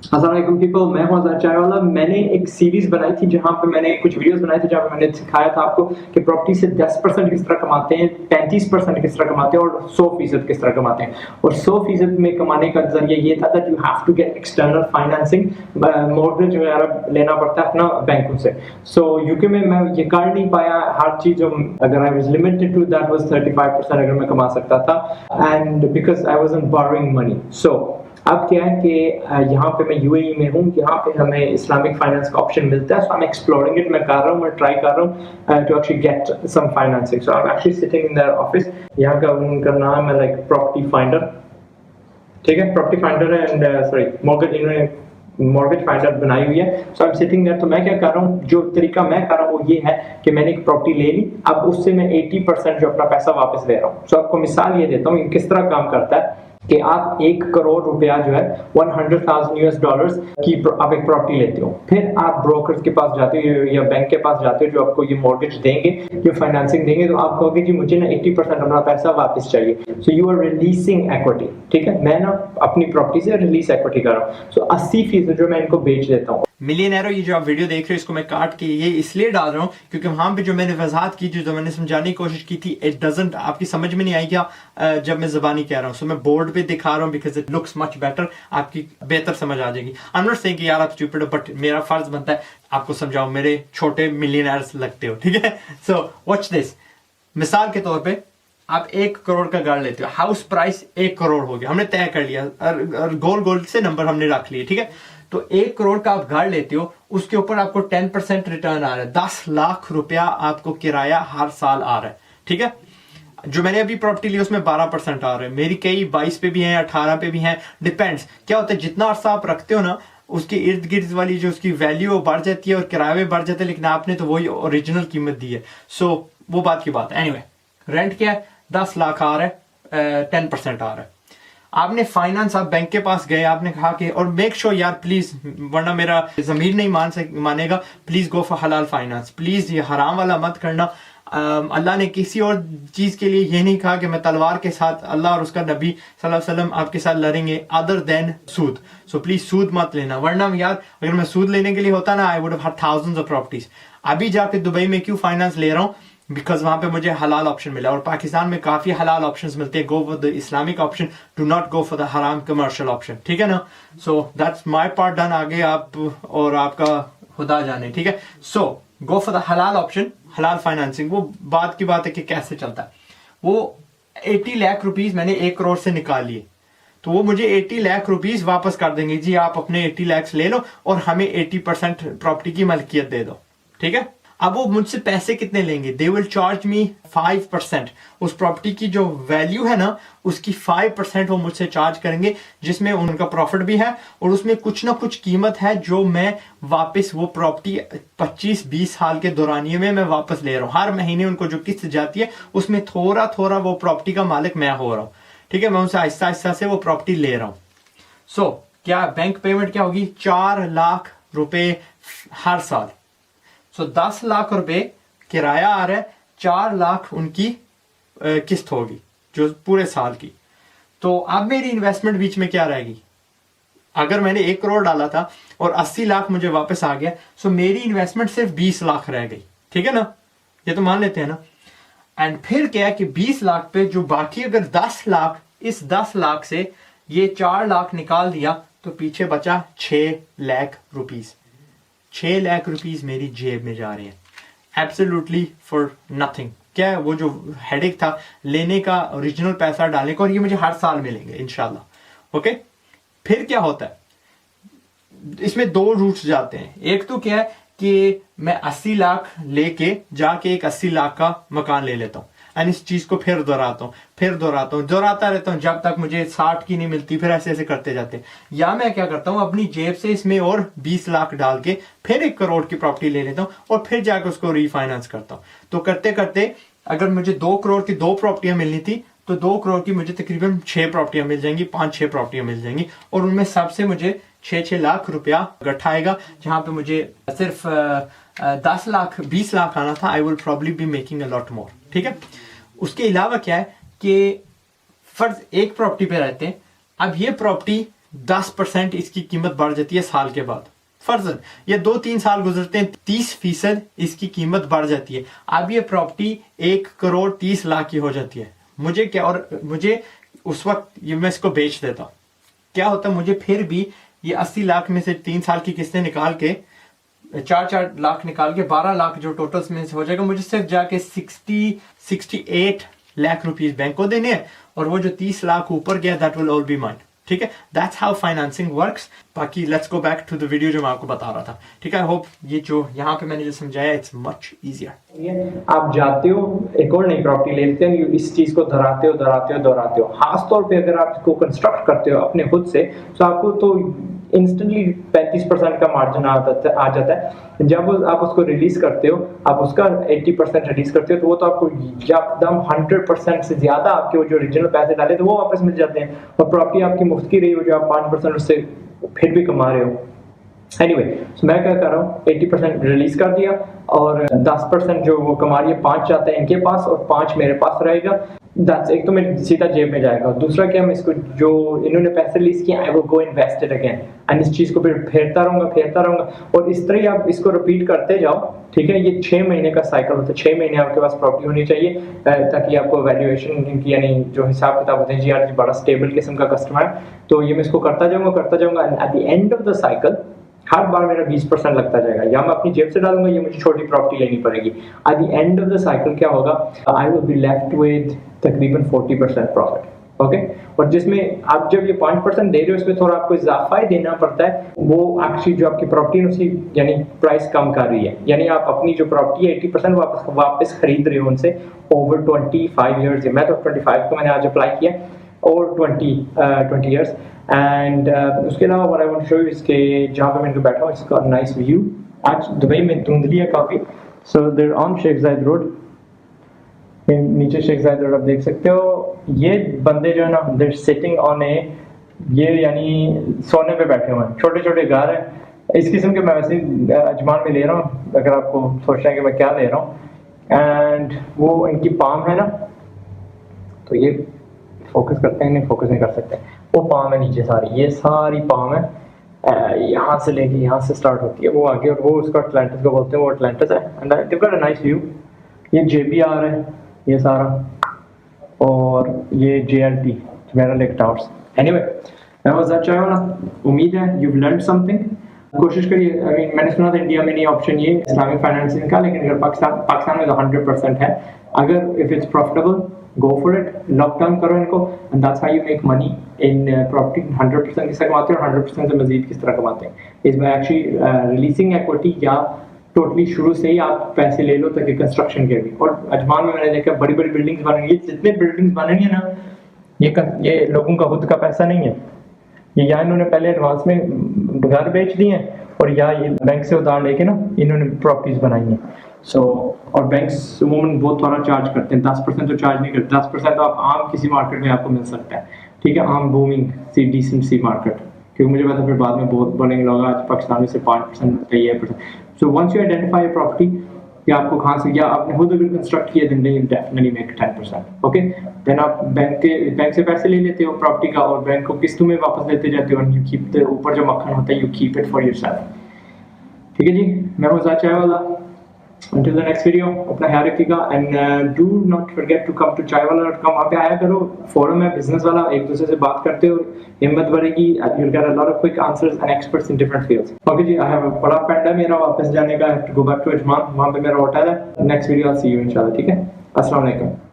अस्सलाम वालेकुम पीपल, मैं हूं आज़ाद चायवाला। मैंने एक सीरीज बनाई थी जहां पे मैंने कुछ वीडियोस बनाए थे जहां पे मैंने सिखाया था आपको कि प्रॉपर्टी से 10% किस तरह कमाते हैं, 35% किस तरह कमाते हैं और 100% किस तरह कमाते हैं। और 100% में कमाने का जरिया ये था that you have to get external financing, mortgage वगैरह लेना पड़ता है अपना बैंकों से। सो यूके में मैं ये कर नहीं पाया हर चीज, अगर I was limited to that was 35% अगर मैं कमा सकता था, and because I wasn't borrowing money. So अब क्या है कि यहाँ पे मैं यूएई में हूँ, यहाँ पे हमें इस्लामिक फाइनेंस का ऑप्शन मिलता है। So I am exploring it, मैं कर रहा हूँ, मैं ट्राई कर रहा हूँ to actually get some financing. So I am actually sitting in their office. यहाँ का उनका नाम है लाइक प्रॉपर्टी फाइंडर, ठीक है, प्रॉपर्टी फाइंडर है एंड सॉरी मॉर्गेज, इन्होंने मॉर्गेज फाइंडर बनाई हुई है। So I am sitting there. तो मैं क्या कर रहा हूँ, जो तरीका मैं कर रहा हूँ वो ये है कि मैंने एक प्रॉपर्टी ले ली, अब उससे मैं 80% जो अपना पैसा वापस ले रहा हूँ। सो आपको मिसाल ये देता हूँ किस तरह काम करता है कि आप 1 करोड़ रुपया जो है $100,000 की आप एक प्रॉपर्टी लेते हो, फिर आप ब्रोकर्स के पास जाते हो या बैंक के पास जाते हो जो आपको ये मॉर्गेज देंगे, जो फाइनेंसिंग देंगे, तो आप कहोगे जी मुझे ना 80% अपना पैसा वापस चाहिए। So you are releasing equity, ठीक है, मैं ना अपनी प्रॉपर्टी से रिलीज एक्विटी कर रहा हूँ। सो 80% जो मैं इनको बेच देता हूँ। मिलियनेरो, ये जो आप वीडियो देख रहे हो इसको मैं काट के ये इसलिए डाल रहा हूँ क्योंकि वहां पे जो मैंने वजाहत की थी, जो मैंने समझाने की कोशिश की थी, इट डजंट, आपकी समझ में नहीं आई क्या जब मैं ज़बानी कह रहा हूँ। सो मैं बोर्ड पे दिखा रहा हूँ because it looks much better, आपकी बेहतर समझ आ जाएगी। आई एम नॉट सेइंग कि यार आप स्टूपिड हो, बट मेरा फर्ज बनता है आपको समझाओ, मेरे छोटे मिलियनर्स लगते हो, ठीक है। So watch this. मिसाल के तौर पर आप 1 करोड़ का घर लेते हो, हाउस प्राइस 1 करोड़ हो गया, हमने तय कर लिया, और गोल गोल से नंबर हमने रख लिए, ठीक है। तो 1 करोड़ का आप घर लेते हो, उसके ऊपर आपको 10% रिटर्न आ रहा है, 10 लाख रुपया आपको किराया हर साल आ रहा है, ठीक है। जो मैंने अभी प्रॉपर्टी ली उसमें 12% आ रहा है, मेरी कई 22 पे भी हैं, 18 पे भी हैं, डिपेंड्स। क्या होता है, जितना अर्सा आप रखते हो ना, उसके इर्द गिर्द वाली जो उसकी वैल्यू बढ़ जाती है और किराए में बढ़ जाता है, लेकिन आपने तो वही ओरिजिनल कीमत दी है। सो वो बात की बात है। एनीवे, रेंट क्या है, 10 लाख आ रहा है, 10% आ रहा है। आपने फाइनेंस, आप बैंक के पास गए, आपने कहा कि, और मेक श्योर यार प्लीज, वरना मेरा जमीर नहीं मानेगा, प्लीज गो फॉर हलाल फाइनेंस, प्लीज ये हराम वाला मत करना। अल्लाह ने किसी और चीज के लिए ये नहीं कहा कि मैं तलवार के साथ, अल्लाह और उसका नबी सल्लल्लाहु अलैहि वसल्लम आपके साथ लड़ेंगे, अदर देन सूद। सो प्लीज सूद मत लेना, वरना यार अगर मैं सूद लेने के लिए होता ना, I would have had thousands of properties. अभी जाके दुबई में क्यों फाइनेंस ले रहा हूँ, बिकॉज वहां पे मुझे हलाल ऑप्शन मिला, और पाकिस्तान में काफी हलाल ऑप्शंस मिलते हैं। Go for the Islamic option, do not go for the हराम कमर्शियल ऑप्शन, ठीक है ना। So that's my part done. आगे आप और आपका खुदा जाने, ठीक है। सो गो फॉर द हलाल ऑप्शन, हलाल फाइनेंसिंग। वो बात की बात है कि कैसे चलता है। वो 80 लाख रुपीज मैंने 1 करोड़ से निकाल लिए, तो वो मुझे 80 लाख रुपीज वापस कर देंगे, जी आप अपने 80 लाख ले लो और हमें 80% प्रॉपर्टी की मलकियत दे दो, ठीक है। अब वो मुझसे पैसे कितने लेंगे, दे विल चार्ज मी 5%। उस प्रॉपर्टी की जो वैल्यू है ना, उसकी 5% वो मुझसे चार्ज करेंगे, जिसमें उनका प्रॉफिट भी है और उसमें कुछ ना कुछ कीमत है जो मैं वापस, वो प्रॉपर्टी 25-20 साल के दौरानिए में मैं वापस ले रहा हूँ। हर महीने उनको जो किस्त जाती है उसमें थोड़ा थोड़ा वो प्रॉपर्टी का मालिक मैं हो रहा हूँ, ठीक है। मैं उनसे आहिस्ता आहिस्ता से वो प्रॉपर्टी ले रहा हूँ। सो क्या बैंक पेमेंट क्या होगी, 4 लाख रुपए हर साल। सो 10 लाख रुपए किराया आ रहा है, 4 लाख उनकी किस्त होगी जो पूरे साल की। तो अब मेरी इन्वेस्टमेंट बीच में क्या रहेगी, अगर मैंने 1 करोड़ डाला था और 80 लाख मुझे वापस आ गया, सो मेरी इन्वेस्टमेंट सिर्फ 20 लाख रह गई, ठीक है ना, ये तो मान लेते हैं ना। एंड फिर क्या है कि 20 लाख पे जो बाकी, अगर 10 लाख, इस 10 लाख से ये 4 लाख निकाल दिया तो पीछे बचा 6 लाख रुपीज। 6 लाख रुपीज मेरी जेब में जा रहे हैं, एब्सोल्युटली फॉर नथिंग। क्या है, वो जो हेडेक था लेने का, ओरिजिनल पैसा डालने का, और ये मुझे हर साल मिलेंगे इंशाल्लाह, ओके। फिर क्या होता है, इसमें 2 रूट्स जाते हैं। एक तो क्या है कि मैं 80 लाख लेके जाके एक 80 लाख का मकान ले लेता हूँ, एंड इस चीज को फिर दोहराता हूँ, दोहराता रहता हूँ जब तक मुझे 60 की नहीं मिलती, फिर ऐसे ऐसे करते जाते हैं। या मैं क्या करता हूँ, अपनी जेब से इसमें और 20 लाख डाल के फिर 1 करोड़ की प्रॉपर्टी ले लेता हूँ और फिर जाकर उसको रीफाइनेंस करता हूँ। तो करते करते अगर मुझे 2 करोड़ की 2 प्रॉपर्टियां मिलनी थी, तो 2 करोड़ की मुझे तकरीबन 6 प्रॉपर्टियां मिल जाएंगी, 5-6 प्रॉपर्टियां मिल जाएंगी, और उनमें सबसे मुझे 6-6 लाख रुपया इकट्ठा आएगा। जहां पे मुझे सिर्फ 10 लाख 20 लाख आना था, I will probably be making a lot more, ठीक है। उसके अलावा क्या है कि फर्ज एक प्रॉपर्टी पे रहते हैं, अब ये प्रॉपर्टी 10% इसकी कीमत बढ़ जाती है साल के बाद। फर्जन ये 2-3 साल गुजरते हैं, 30% इसकी कीमत बढ़ जाती है। अब ये प्रॉपर्टी 1,30,00,000 की हो जाती है। मुझे क्या, और मुझे उस वक्त ये मैं इसको बेच देता हूँ, क्या होता है, मुझे फिर भी ये 80 लाख में से 3 साल की किस्तें निकाल के 4-4 लाख निकाल के 12 लाख जो टोटल में से हो जाएगा, मुझे सिर्फ जाके 68 लाख रुपीस बैंक को देने हैं, और वो जो 30 लाख ऊपर गया that will all be mine. ठीक है, दैट्स हाउ फाइनेंसिंग वर्क्स। बाकी let's go back to the video जो मैं आपको बता रहा था। ठीक है, आई होप ये जो यहाँ पे मैंने जो समझाया इट्स मच इजियर। आप जाते हो एक और नई प्रॉपर्टी ले लेते हैं, इस चीज को दोहराते हो। खास तौर पे अगर आप इसको कंस्ट्रक्ट करते हो अपने खुद से, तो आपको तो इंस्टेंटली 35% का मार्जिन आ जाता है। जब आप उसको रिलीज करते हो, आप उसका 80% रिलीज करते हो, तो वो तो आपको एकदम 100% से ज्यादा आपके वो जो ओरिजिनल पैसे डाले थे वो वापस मिल जाते हैं, और प्रॉपर्टी आपकी मुफ्त की रही हो जो आप 5% उससे फिर भी कमा रहे हो। एनीवे, मैं क्या कर रहा हूँ, 80% रिलीज कर दिया और 10% जो वो कमा रही है 5 जाता है इनके पास और 5 मेरे पास रहेगा। एक तो मेरे सीधा जेब में जाएगा, दूसरा क्या, मैं इसको जो इन्होंने पैसे रिलीज किए I will go invest it again, and इस चीज को फिर फेरता रहूंगा और इस तरह ही आप इसको रिपीट करते जाओ। ठीक है, ये 6 महीने का साइकिल होता है। 6 महीने आपके पास प्रॉपर्टी होनी चाहिए ताकि आपको वैल्यूएशन इनकी, यानी जो हिसाब किताब होते हैं, जी यार बड़ा स्टेबल किस्म का कस्टमर है, तो ये मैं इसको करता जाऊंगा and at the end of the cycle हर बार मेरा 20% लगता जाएगा, या मैं अपनी जेब से डालूंगा या मुझे छोटी प्रॉपर्टी लेनी पड़ेगी। Eight the end of the cycle क्या होगा, I will be left with तकरीबन 40% प्रॉफिट। ओके, और जिसमें आप जब ये 5% दे रहे हो, इसमें थोड़ा आपको इजाफा ही देना पड़ता है। वो एक्चुअली जो आपकी प्रॉपर्टी है उसकी यानी प्राइस कम कर रही है, यानी आप अपनी जो प्रॉपर्टी है 80% वापस खरीद रहे हो उनसे ओवर 25 ईयर्स। मैं तो 25 को मैंने आज अप्लाई किया, और 20 ईयर्स। एंड उसके अलावा what I want to show you इसके जहाँ पे मैं बैठा हूँ, इसका नाइस व्यू। आज दुबई में धुंधली है काफ़ी, सो देयर ऑन शेख जायद रोड, नीचे शेख जायद रोड आप देख सकते हो। ये बंदे जो है ना, देयर सिटिंग ऑन ए, ये यानी सोने पे बैठे हुए हैं, छोटे छोटे घर हैं इस किस्म के। मैं वैसे अजमान में ले रहा हूँ, अगर आपको सोचना है कि मैं क्या ले रहा हूँ। एंड वो इनकी पाम है ना, तो ये फोकस करते हैं, नहीं फोकस नहीं कर सकते, वो पाम है नीचे सारी, ये सारी पाम है, यहाँ से लेके यहाँ से स्टार्ट होती है वो आगे, और वो उसका अटलांटिस को बोलते हैं, वो अटलांटिस है। And I got a nice view. ये JBR है ये सारा, और ये JLT जुमेरah लेक टावर्स। एनीवे, मैं मज़ा चाहे ना, उम्मीद है यू लर्न समथिंग। कोशिश करिए, आई मीन मैंने सुना था इंडिया में नहीं ऑप्शन ये इस्लामिक फाइनेंसिंग का, लेकिन अगर पाकिस्तान में तो 100% है। अगर if it's profitable go for it, lock down करो इनको, and that's how you make money in property। 100% किस तरह कमाते हैं और 100% से मजीद किस तरह कमाते हैं, इस बाय एक्चुअली रिलीजिंग इक्विटी, या टोटली शुरू से ही आप पैसे ले लो ताकि कंस्ट्रक्शन के भी। और अजमान में मैंने देखा बड़ी बड़ी बिल्डिंग्स बन रही है, जितने बिल्डिंग्स बन रही है ना, ये लोगों का खुद का पैसा नहीं है, ये या इन्होंने पहले एडवांस में घर बेच दिए हैं, और या ये बैंक से उधार लेके ना इन्होंने प्रॉपर्टीज बनाई हैं। और बैंक्स अमूमन बहुत थोड़ा चार्ज करते हैं, 10% तो चार्ज नहीं करते। 10% तो आप आम किसी मार्केट में आपको मिल सकता है। ठीक है, आम बूमिंग सी डिसेंट सी मार्केट, क्योंकि मुझे पता फिर बाद में बहुत बोलेंगे लोग आज पाकिस्तान में से 5% मिलता है, 1%। So once you identify property कि आपको कहाँ से, या आपने खुद अगर कंस्ट्रक्ट किया, then you definitely make 10%। Okay, then आप बैंक से पैसे ले लेते हो प्रॉपर्टी का, और बैंक को किस्तों में वापस देते जाते हो, एंड यू कीप द ऊपर जो मक्खन होता है you keep it for yourself. ठीक है जी, मैं मज़ा चाय वाला। Until the next video, अपना ख्याल रखिएगा, and do not forget to come to chaiwala.com। वहाँ पे आया करो, फोरम है बिजनेस वाला, एक दूसरे से बात करते हो, हिम्मत बढ़ेगी, you'll get a lot of quick answers and experts in different fields। Okay जी, I have a बड़ा पेंडा मेरा वापस जाने का, I have to go back to Ajman, वहाँ पे मेरा होटल है। Next video I'll see you इंशाल्लाह। ठीक है, अस्सलाम वालेकुम।